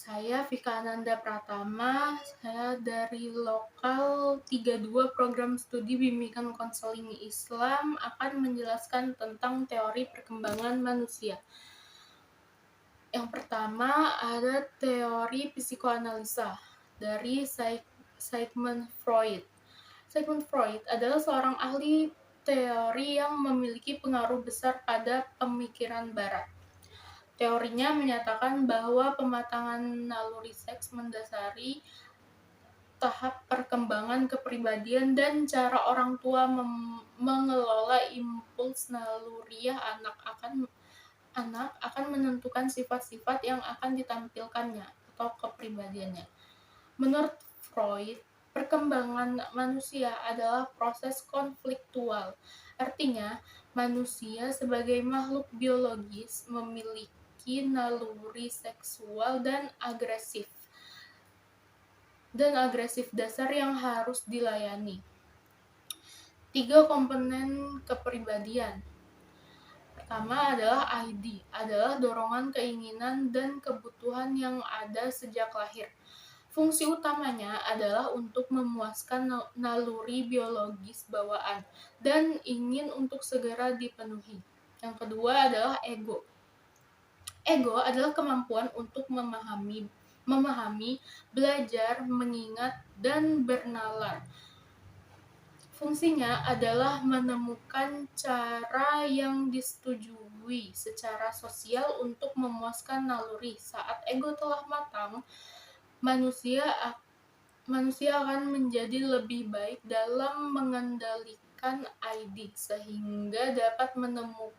Saya Vika Ananda Pratama, saya dari Lokal 32 Program Studi Bimbingan Konseling Islam akan menjelaskan tentang teori perkembangan manusia. Yang pertama ada teori psikoanalisa dari Sigmund Freud. Sigmund Freud adalah seorang ahli teori yang memiliki pengaruh besar pada pemikiran Barat. Teorinya menyatakan bahwa pematangan naluri seks mendasari tahap perkembangan kepribadian dan cara orang tua mengelola impuls naluriah anak akan menentukan sifat-sifat yang akan ditampilkannya atau kepribadiannya. Menurut Freud, perkembangan manusia adalah proses konfliktual. Artinya, manusia sebagai makhluk biologis memiliki naluri seksual dan agresif dasar yang harus dilayani. 3 komponen kepribadian. Pertama adalah ID, adalah dorongan keinginan dan kebutuhan yang ada sejak lahir. Fungsi utamanya adalah untuk memuaskan naluri biologis bawaan dan ingin untuk segera dipenuhi. Yang kedua adalah ego. Ego adalah kemampuan untuk memahami, belajar, mengingat, dan bernalar. Fungsinya adalah menemukan cara yang disetujui secara sosial untuk memuaskan naluri. Saat ego telah matang, manusia akan menjadi lebih baik dalam mengendalikan ID sehingga dapat menemukan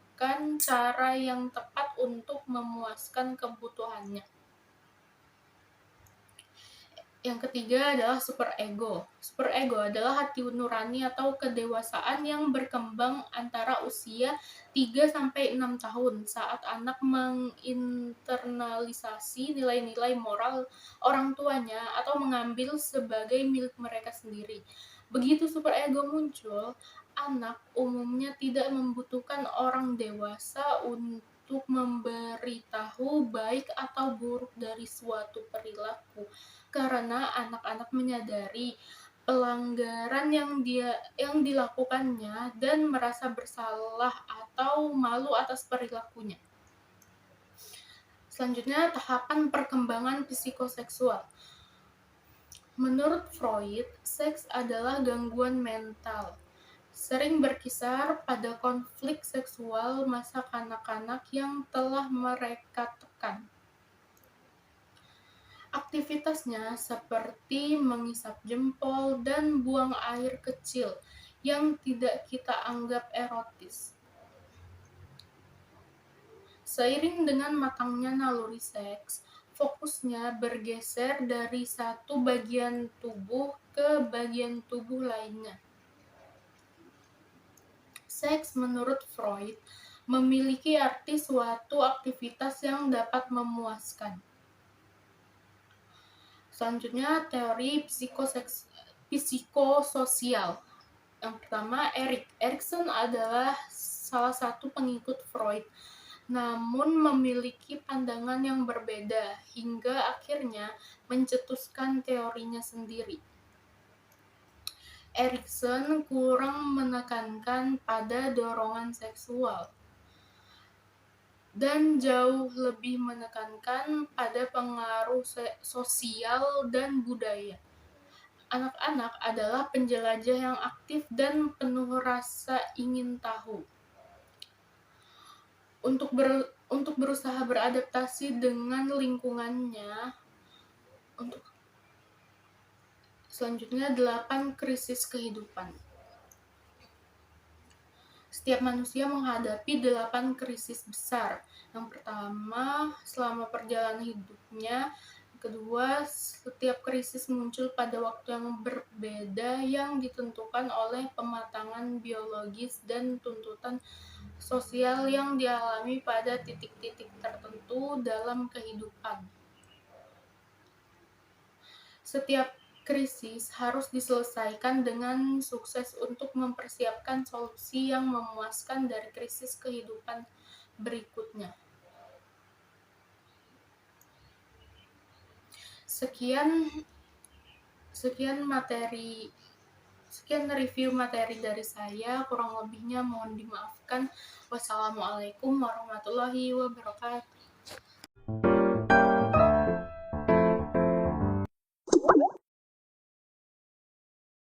cara yang tepat untuk memuaskan kebutuhannya. Yang ketiga adalah superego. Superego adalah hati nurani atau kedewasaan yang berkembang antara usia 3-6 tahun saat anak menginternalisasi nilai-nilai moral orang tuanya atau mengambil sebagai milik mereka sendiri. Begitu superego muncul, anak umumnya tidak membutuhkan orang dewasa untuk memberitahu baik atau buruk dari suatu perilaku, karena anak-anak menyadari pelanggaran yang dilakukannya dan merasa bersalah atau malu atas perilakunya. Selanjutnya, tahapan perkembangan psikoseksual. Menurut Freud, seks adalah gangguan mental, sering berkisar pada konflik seksual masa kanak-kanak yang telah mereka tekan. Aktivitasnya seperti mengisap jempol dan buang air kecil yang tidak kita anggap erotis. Seiring dengan matangnya naluri seks, fokusnya bergeser dari satu bagian tubuh ke bagian tubuh lainnya. Seks menurut Freud memiliki arti suatu aktivitas yang dapat memuaskan. Selanjutnya, teori psikososial. Yang pertama, Erikson adalah salah satu pengikut Freud, namun memiliki pandangan yang berbeda hingga akhirnya mencetuskan teorinya sendiri. Erikson kurang menekankan pada dorongan seksual dan jauh lebih menekankan pada pengaruh sosial dan budaya. Anak-anak adalah penjelajah yang aktif dan penuh rasa ingin tahu. Untuk berusaha beradaptasi dengan lingkungannya. Selanjutnya, 8 krisis kehidupan. Setiap manusia menghadapi 8 krisis besar. Yang pertama, selama perjalanan hidupnya. Kedua, setiap krisis muncul pada waktu yang berbeda yang ditentukan oleh pematangan biologis dan tuntutan sosial yang dialami pada titik-titik tertentu dalam kehidupan. Setiap krisis harus diselesaikan dengan sukses untuk mempersiapkan solusi yang memuaskan dari krisis kehidupan berikutnya. Sekian sekian review materi dari saya, kurang lebihnya mohon dimaafkan. Wassalamualaikum warahmatullahi wabarakatuh.